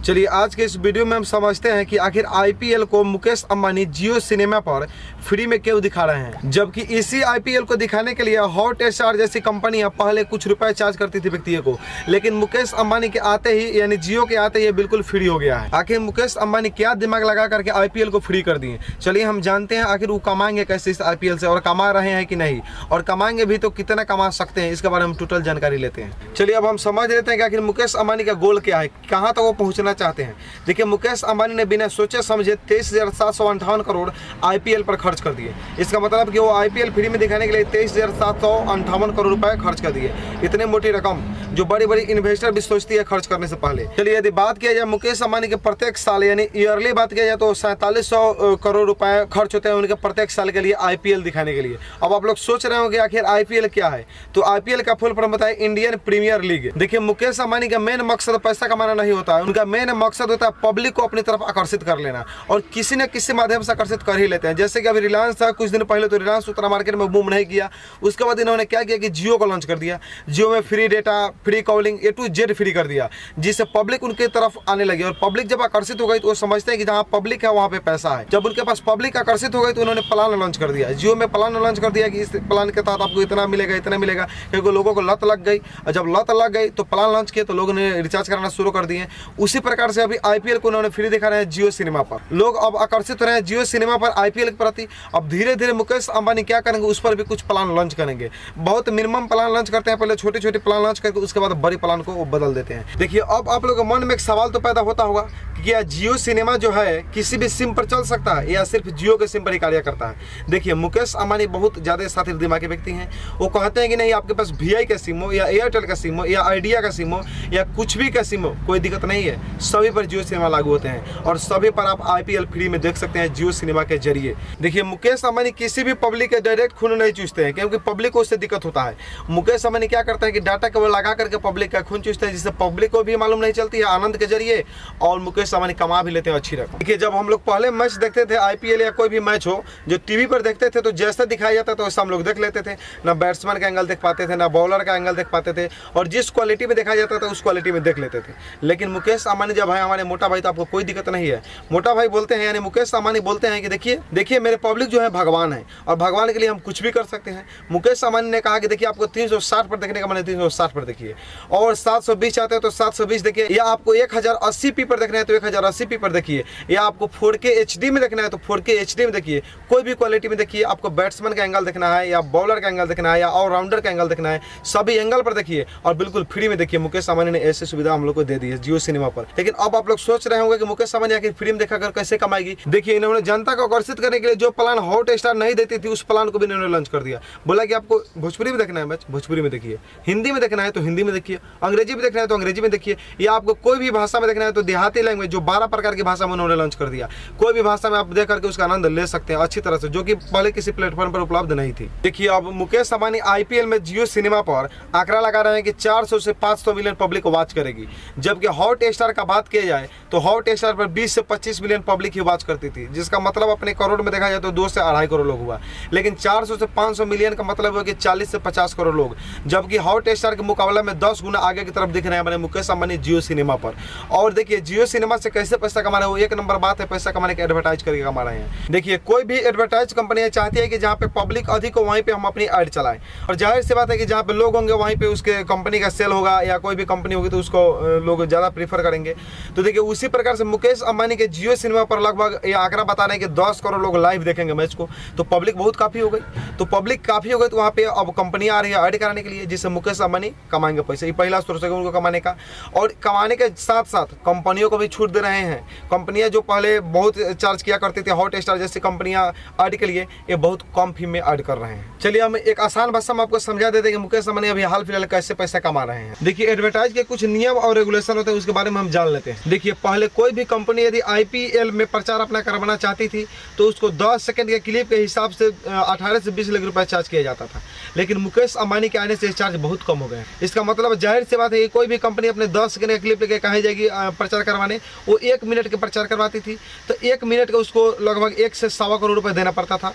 चलिए आज के इस वीडियो में हम समझते हैं कि आखिर आईपीएल को मुकेश अंबानी जियो सिनेमा पर फ्री में क्यों दिखा रहे हैं, जबकि इसी आईपीएल को दिखाने के लिए हॉटस्टार जैसी कंपनियां पहले कुछ रुपए चार्ज करती थी व्यक्तियों को, लेकिन मुकेश अंबानी के आते ही यानी जियो के आते ही बिल्कुल फ्री हो गया है। आखिर मुकेश अंबानी क्या दिमाग लगा करके आईपीएल को फ्री कर दिए, चलिए हम जानते हैं आखिर वो कमाएंगे कैसे इस आईपीएल से, और कमा रहे हैं कि नहीं, और कमाएंगे भी तो कितना कमा सकते हैं, इसके बारे में टोटल जानकारी लेते हैं। चलिए अब हम समझ लेते हैं कि आखिर मुकेश अंबानी का गोल क्या है, कहाँ तक वो पहुँचना चाहते हैं। देखिए मुकेश अंबानी ने बिना सोचे समझे 23,758 करोड़ आईपीएल पर खर्च कर दिए। इसका मतलब कि वो आईपीएल फ्री में दिखाने के लिए 23,758 करोड़ रुपए खर्च कर दिए। इतनी मोटी रकम जो बड़ी बड़ी इन्वेस्टर भी सोचती है खर्च करने से पहले। चलिए यदि बात किया जाए मुकेश अंबानी के प्रत्येक साल यानी ईयरली बात किया जाए तो 4700 करोड़ रुपए खर्च होते हैं उनके प्रत्येक साल के लिए आईपीएल दिखाने के लिए। अब आप लोग सोच रहे होंगे आखिर आईपीएल क्या है, तो आईपीएल का फुल फॉर्म बताए इंडियन प्रीमियर लीग। देखिए मुकेश अंबानी का मेन मकसद पैसा कमाना नहीं होता है, उनका मेन मकसद होता है पब्लिक को अपनी तरफ आकर्षित कर लेना, और किसी न किसी माध्यम से आकर्षित कर ही लेते हैं। जैसे कि अभी रिलायंस था कुछ दिन पहले, तो रिलायंस उतना मार्केट में बूम नहीं किया, उसके बाद इन्होंने क्या किया कि जियो को लॉन्च कर दिया। जियो में free data, free calling, A to Z free कर दिया, जिससे पब्लिक उनके तरफ आने लगी, और पब्लिक जब आकर्षित हो गई तो वो समझते हैं कि जहाँ पब्लिक है वहाँ पे पैसा है। जब उनके पास पब्लिक आकर्षित हो गई तो उन्होंने प्लान लॉन्च कर दिया। जियो में प्लान लॉन्च कर दिया कि इस प्लान के तहत आपको इतना मिलेगा इतना मिलेगा, क्योंकि लोगों को लत लग गई, और जब लत लग गई तो प्लान लॉन्च किए तो लोगों ने रिचार्ज कराना शुरू कर दिए। उसी प्रकार से अभी आईपीएल को उन्होंने फ्री दिखा रहे हैं जियो सिनेमा पर। लोग अब आकर्षित हो रहे हैं जियो सिनेमा पर आईपीएल के प्रति। अब धीरे धीरे मुकेश अंबानी क्या करेंगे, उस पर भी कुछ प्लान लॉन्च करेंगे। बहुत मिनिमम प्लान लॉन्च करते हैं, पहले छोटे छोटे प्लान लॉन्च करके उसके बाद बड़ी प्लान को बदल देते हैं। देखिए अब आप लोगों के मन में एक सवाल तो पैदा होता होगा कि क्या जियो सिनेमा जो है किसी भी सिम पर चल सकता है या सिर्फ जियो के सिम पर ही कार्य करता है। देखिए मुकेश अंबानी बहुत ज़्यादा शातिर दिमाग के व्यक्ति हैं। वो कहते हैं कि नहीं, आपके पास VI का सिम हो या एयरटेल का सिम हो या आइडिया का सिम हो या कुछ भी का सिम हो, कोई दिक्कत नहीं है, सभी पर जियो सिनेमा लागू होते हैं और सभी पर आप आईपीएल फ्री में देख सकते हैं जियो सिनेमा के जरिए। देखिए मुकेश अंबानी किसी भी पब्लिक के डायरेक्ट खून नहीं चूसते हैं, क्योंकि पब्लिक को उससे दिक्कत होता है। मुकेश अंबानी क्या करते हैं कि डाटा को लगा करके पब्लिक का खून चूसते हैं, जिससे पब्लिक को भी मालूम नहीं चलती है आनंद के जरिए, और मुकेश अंबानी कमा भी लेते हैं अच्छी रकम। देखिए जब हम लोग पहले मैच देखते थे आईपीएल या कोई भी मैच हो, जो टीवी पर देखते थे तो जैसा दिखाया जाता तो वैसा हम लोग देख लेते थे, ना बैट्समैन का एंगल देख पाते थे, ना बॉलर का एंगल देख पाते थे, और जिस क्वालिटी में दिखाया जाता था उस क्वालिटी में देख लेते थे। लेकिन मुकेश अंबानी जब है हमारे मोटा भाई, तो आपको कोई दिक्कत नहीं है। मोटा भाई बोलते हैं यानी मुकेश अंबानी बोलते हैं कि देखिए मेरे पब्लिक जो है भगवान है, और भगवान के लिए हम कुछ भी कर सकते हैं। मुकेश अंबानी ने कहा कि देखिए आपको 360 पर देखने का मन है 360 पर देखिए, और 720 चाहते हैं तो 720 देखिए, या आपको 1080p पर देखना है तो 1080p पर देखिए, या आपको 4K HD में देखना है तो 4K HD में देखिए, कोई भी क्वालिटी में देखिए। आपको बैट्समैन का एंगल देखना है या बॉलर का एंगल देखना है या ऑलराउंडर का एंगल देखना है, सभी एंगल पर देखिए और बिल्कुल फ्री में देखिए। मुकेश अंबानी ने ऐसी सुविधा हम लोग को दे दी है जियो सिनेमा पर। लेकिन अब आप लोग सोच रहे होंगे कि मुकेश अंबानी आखिर फ्री में देखा कर कैसे कमाएगी। देखिए इन्होंने जनता को आकर्षित करने के लिए जो प्लान हॉटस्टार नहीं देती थी उस प्लान को भी इन्होंने लॉन्च कर दिया। बोला कि आपको भोजपुरी में देखना है मैच, भोजपुरी में देखिए, हिंदी में देखना है तो हिंदी में देखिए, अंग्रेजी में देखना है तो अंग्रेजी में देखिए, या आपको कोई भी भाषा में देखना है तो देहाती लैंग्वेज जो 12 प्रकार की भाषा में उन्होंने लॉन्च कर दिया। कोई भी भाषा में आप देख करके उसका आनंद ले सकते हैं अच्छी तरह से, जो कि पहले किसी प्लेटफॉर्म पर उपलब्ध नहीं थी। देखिए अब मुकेश अंबानी आईपीएल में जियो सिनेमा पर आंकड़ा लगा रहे हैं कि 400 से 500 मिलियन पब्लिक वॉच करेगी, जबकि हॉटस्टार का बात किया जाए तो हॉटस्टार पर 20 से 25 मिलियन पब्लिक ही वॉच करती थी, जिसका मतलब अपने करोड़ में देखा जाए तो 2 से 2.5 करोड़ लोग हुआ। लेकिन 400 से 500 मिलियन का मतलब हुआ कि 40 से 50 करोड़ लोग, जबकि हॉटस्टार के मुकाबले में 10 गुना आगे की तरफ दिख रहे हैं हमारे मुकेश अंबानी जियो सिनेमा पर। और देखिए जियो सिनेमा से कैसे पैसा कमा रहे हैं, वो एक नंबर बात है, पैसा कमाने के एडवर्टाइज करके कमा रहे हैं। देखिए कोई भी एडवर्टाइज कंपनियां चाहती है कि जहाँ पे पब्लिक अधिक हो वहीं पे हम अपनी ऐड चलाएं, और जाहिर सी बात है कि जहाँ पे लोग होंगे वहीं पे उसके कंपनी का सेल होगा, या कोई भी कंपनी होगी तो उसको लोग ज़्यादा प्रीफर करेंगे। तो देखिए उसी प्रकार से मुकेश अंबानी के जियो सिनेमा पर लगभग ये आंकड़ा बता रहे हैं कि 10 करोड़ लोग लाइव देखेंगे मैच को, तो पब्लिक बहुत काफ़ी हो गई। तो पब्लिक काफ़ी हो गई तो वहाँ पे अब कंपनियाँ आ रही है ऐड कराने के लिए, जिससे मुकेश अंबानी कमाएंगे पैसे। ये पहला सोर्स है उनको कमाने का, और कमाने के साथ साथ कंपनियों को भी छूट दे रहे हैं। कंपनियाँ जो पहले बहुत चार्ज किया करती थी हॉटस्टार जैसी कंपनियाँ ऐड के लिए, ये बहुत कम फी में ऐड कर रहे हैं। चलिए हम एक आसान भाषा में आपको समझा देते हैं कि मुकेश अंबानी अभी हाल फिलहाल कैसे पैसा कमा रहे हैं। देखिए एडवर्टाइज के कुछ नियम और रेगुलेशन होते हैं, उसके बारे में हम जान लेते हैं। देखिए पहले कोई भी कंपनी यदि आईपीएल में प्रचार अपना करवाना चाहती थी तो उसको 10 सेकंड के क्लिप के हिसाब से 18 से 20 लाख रुपए चार्ज किया जाता था, लेकिन मुकेश अंबानी के आने से चार्ज बहुत कम हो गए। इसका मतलब जाहिर सी बात है कि कोई भी कंपनी अपने 10 सेकंड का क्लिप लेके कहीं जाएगी प्रचार करवाने, वो 1 मिनट के प्रचार करवाती थी, तो 1 मिनट का उसको लगभग 1 से 1.25 करोड़ रुपए देना पड़ता था।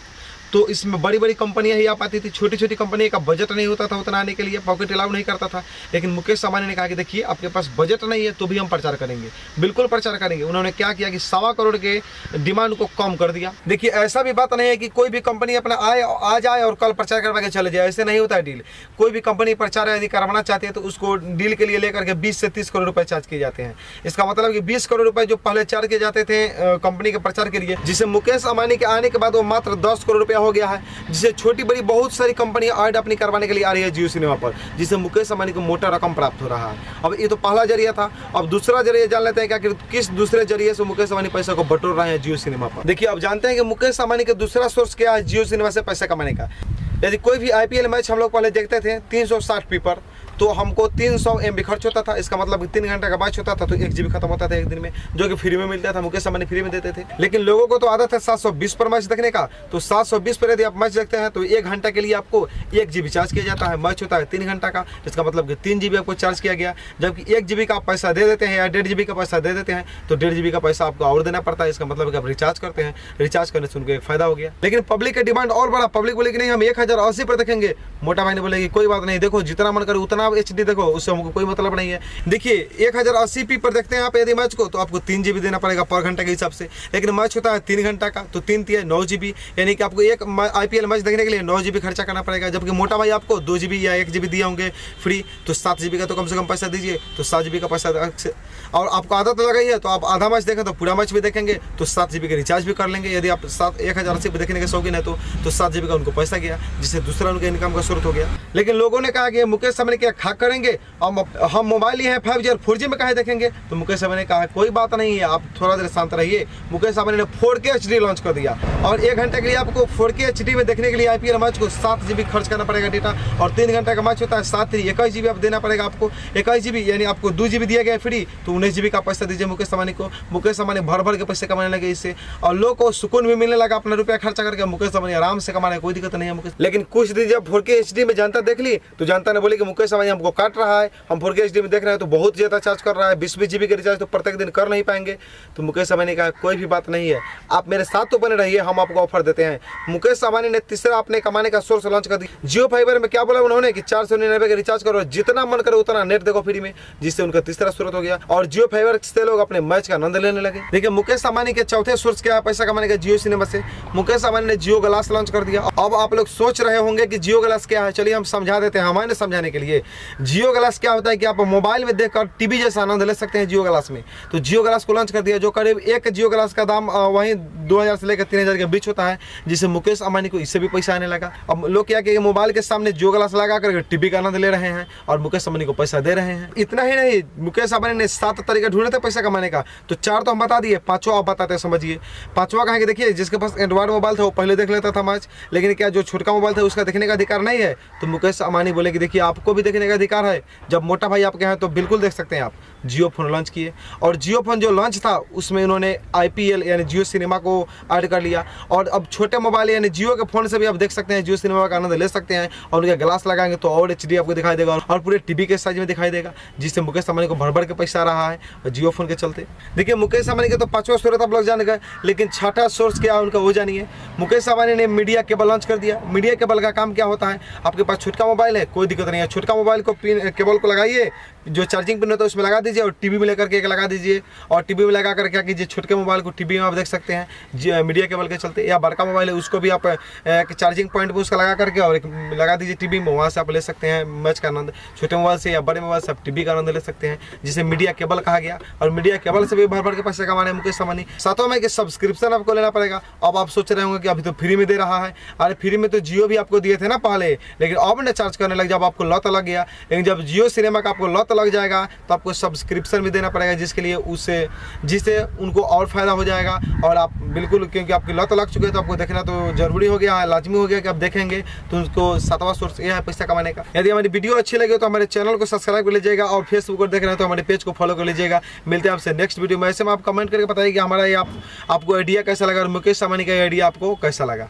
तो इसमें बड़ी बड़ी कंपनियां ही आ पाती थी, छोटी छोटी कंपनी का बजट नहीं होता था उतना आने के लिए, पॉकेट अलाउ नहीं करता था। लेकिन मुकेश अंबानी ने कहा कि देखिए आपके पास बजट नहीं है तो भी हम प्रचार करेंगे, बिल्कुल प्रचार करेंगे। उन्होंने क्या किया कि 1.25 करोड़ के डिमांड को कम कर दिया। देखिए ऐसा भी बात नहीं है कि कोई भी कंपनी अपना आज आए और कल प्रचार करवा के चले जाए, ऐसे नहीं होता है डील। कोई भी कंपनी प्रचार यदि करवाना चाहती है तो उसको डील के लिए लेकर के 20 से 30 करोड़ रुपए चार्ज किए जाते हैं। इसका मतलब कि 20 करोड़ रुपए जो पहले चार्ज किए जाते थे कंपनी के प्रचार के लिए, जिसे मुकेश अंबानी के आने के बाद वो मात्र 10 करोड़ रुपया हो गया है, जिसे छोटी बड़ी बहुत सारी कंपनी ऐड अपनी करवाने के लिए आ रही है जियो सिनेमा पर, जिससे मुकेश अंबानी को मोटा रकम प्राप्त हो रहा है। अब ये तो पहला जरिया था, अब दूसरा जरिया जान लेते हैं कि किस दूसरे जरिए से मुकेश अंबानी पैसा को बटोर रहे हैं जियो सिनेमा पर। देखिए अब जानते हैं कि मुकेश अंबानी का दूसरा सोर्स क्या है जियो सिनेमा से पैसा कमाने का। यदि कोई भी IPL मैच हम लोग पहले देखते थे 360 पी पर, तो हमको 300 MB खर्च होता था। इसका मतलब 3 घंटे का मैच होता था तो 1 GB खत्म होता था एक दिन में, जो कि फ्री में मिलता था, मुकेश अंबानी फ्री में देते थे। लेकिन लोगों को तो आदत है 720 पर मैच देखने का, तो 720 पर यदि आप मैच देखते हैं तो 1 घंटे के लिए आपको 1 GB चार्ज किया जाता है। मैच होता है 3 घंटा का, इसका मतलब कि 3 GB आपको चार्ज किया गया। जबकि 1 GB का आप पैसा दे देते हैं या 1.5 GB का पैसा दे देते हैं तो 1.5 GB का पैसा आपको और देना पड़ता है। इसका मतलब कि आप रिचार्ज करते हैं, रिचार्ज करने से उनको एक फायदा हो गया। लेकिन पब्लिक का डिमांड और बड़ा, पब्लिक बोले कि नहीं हम 1080 पर देखेंगे। मोटा भाई ने बोले कि कोई बात नहीं, देखो जितना मन करे उतना HD देखो, उससे हमको कोई मतलब नहीं है। देखिए 1080p पर देखते हैं आप यदि मैच को तो आपको 3 GB देना पड़ेगा पर घंटे के हिसाब से। लेकिन मैच होता है 3 घंटा का, तो 3 × 9 GB, यानी कि आपको एक IPL मैच देखने के लिए 9 GB खर्चा करना पड़ेगा। जबकि मोटा भाई आपको 2 GB या 1 GB दिए होंगे फ्री, तो 7 GB का तो कम से कम पैसा दीजिए, तो 7 GB का पैसा। और आपको आदत लग गई है तो आप आधा मैच देखें तो पूरा मैच भी देखेंगे, तो 7 GB का रिचार्ज भी कर लेंगे। यदि आप 1080 पर देखने के शौकीन है तो 7 GB का उनको पैसा गया, जिससे दूसरा उनके इनकम का स्रोत हो गया। लेकिन लोगों ने कहा कि मुकेश अंबानी क्या खा करेंगे, हम मोबाइल ही है 5G और 4G में कहाँ देखेंगे। तो मुकेश अंबानी ने कहा कोई बात नहीं है, आप थोड़ा देर शांत रहिए। मुकेश अंबानी ने 4K HD लॉन्च कर दिया और 1 घंटे के लिए आपको 4K HD में देखने के लिए IPL मैच को 7 GB खर्च करना पड़ेगा डेटा, और 3 घंटे का मैच होता है 7 × 21 GB आप देना पड़ेगा आपको। 21 GB यानी आपको 2 GB दिया गया फ्री, तो 19 GB का पैसा दीजिए मुकेश अंबानी को। मुकेश अंबानी भर भर के पैसे कमाने लगे इससे, और लोग को सुकून भी मिलने लगा अपना रुपया खर्चा करके। मुकेश अंबानी आराम से कमाने कोई दिक्कत नहीं है मुकेश। लेकिन कुछ दिन जब 4K HD में जनता देख ली तो जनता ने बोली कि मुकेश अंबानी हमको काट रहा है, हम 4K HD में देख रहे हैं तो बहुत ज़्यादा चार्ज कर रहा है, 20-20 GB का रिचार्ज तो प्रत्येक दिन कर नहीं पाएंगे। तो मुकेश अंबानी ने कहा कोई भी बात नहीं है, आप मेरे साथ तो बने रहिए, हम आपको ऑफर देते हैं। मुकेश अंबानी ने तीसरा अपने कमाने का सोर्स लॉन्च कर दिया। जियो फाइबर में क्या बोला उन्होंने कि 499 का रिचार्ज करो, जितना मन करे उतना नेट देखो फ्री में, जिससे उनका तीसरा स्रोत हो गया। और जियो फाइबर से लोग अपने मैच का आनंद लेने लगे। देखिए मुकेश अंबानी के चौथे सोर्स क्या है पैसा कमाने का जियो सिनेमा से। मुकेश अंबानी ने जियो ग्लास लॉन्च कर दिया। अब आप लोग सोच रहे होंगे कि जियो ग्लास क्या है, चलिए हम समझा देते हैं। हमारे समझाने के लिए जियो ग्लास क्या होता है कि आप मोबाइल में देखकर टीवी जैसा आनंद ले सकते हैं जियो ग्लास में। तो जियो ग्लास को लॉन्च कर दिया, जो करीब एक जियो ग्लास का दाम वहीं 2000 से लेकर 3000 के बीच होता है, जिससे मुकेश अंबानी को इससे भी पैसा आने लगा। अब लोग क्या कि मोबाइल के सामने जियो ग्लास लगा कर टीवी का आनंद ले रहे हैं और मुकेश अंबानी को पैसा दे रहे हैं। इतना ही नहीं, मुकेश अंबानी ने 7 तरीका ढूंढे थे पैसा कमाने का, तो 4 तो हम बता दिए, 5वां आप बताते हैं, समझिए। 5वां कहा कि देखिए जिसके पास एंड्रॉइड मोबाइल था वो पहले देख लेता था मैच, लेकिन क्या जो छोटका मोबाइल था उसका देखने का अधिकार नहीं है। तो मुकेश अंबानी बोले कि देखिए आपको भी देखने का अधिकार है, जब मोटा भाई आपके हैं तो बिल्कुल देख सकते हैं आप। जियो फोन लॉन्च किए, और जियो फोन जो लॉन्च था उसमें इन्होंने IPL यानी जियो सिनेमा को ऐड कर लिया। और अब छोटे मोबाइल यानी जियो के फोन से भी आप देख सकते हैं, जियो सिनेमा का आनंद ले सकते हैं। और उनके ग्लास लगाएंगे तो और HD आपको दिखाई देगा और पूरे टीवी के साइज में दिखाई देगा, जिससे मुकेश अंबानी को भर भर के पैसा आ रहा है जियो फोन के चलते। देखिए मुकेश अंबानी के तो 5वां सोर्स आप लोग जान गए, लेकिन 6ठा सोर्स क्या है उनका वो जानिए। मुकेश अंबानी ने मीडिया केबल लॉन्च कर दिया। मीडिया केबल का काम क्या होता है, आपके पास छोटका मोबाइल है कोई दिक्कत नहीं है, छोटका मोबाइल को केबल को लगाइए, जो चार्जिंग पिन होता है उसमें लगा दीजिए और टीवी में लेकर के एक लगा दीजिए। और टीवी में लगा कर क्या कीजिए, छोटे मोबाइल को टीवी में आप देख सकते हैं मीडिया केबल के चलते। या बड़का मोबाइल है उसको भी आप एक चार्जिंग पॉइंट पर उसका लगा करके और एक लगा दीजिए टीवी में, वहाँ से आप ले सकते हैं मैच का आनंद। छोटे मोबाइल से या बड़े मोबाइल से आप टीवी का आनंद ले सकते हैं, जिसे मीडिया केबल कहा गया। और मीडिया केबल से भी भर भर के पैसे कमाने मुकेश अंबानी। 7वां में कि सब्सक्रिप्शन आपको लेना पड़ेगा। अब आप सोच रहे होंगे कि अभी तो फ्री में दे रहा है, अरे फ्री में तो जियो भी आपको दिए थे ना पहले, लेकिन अब न चार्ज करने लग, जब आपको लत लग गया। लेकिन जब जियो सिनेमा का आपको लत लग जाएगा तो आपको सब्सक्रिप्शन भी देना पड़ेगा, जिसके लिए जिससे उनको और फायदा हो जाएगा। और आप बिल्कुल, क्योंकि आपकी लत लग चुके हैं तो आपको देखना तो जरूरी हो गया है, लाजमी हो गया कि आप देखेंगे। तो उसको 7वां सोर्स यह है पैसा कमाने का। यदि हमारी वीडियो अच्छी लगे तो हमारे चैनल को सब्सक्राइब कर लीजिएगा, और फेसबुक पर देख रहे हैं तो हमारे पेज को फॉलो कर लीजिएगा। मिलते हैं आपसे नेक्स्ट वीडियो में। ऐसे में आप कमेंट करके बताइए कि हमारा ये आपको आइडिया कैसा लगा और मुकेश अंबानी का आइडिया आपको कैसा लगा।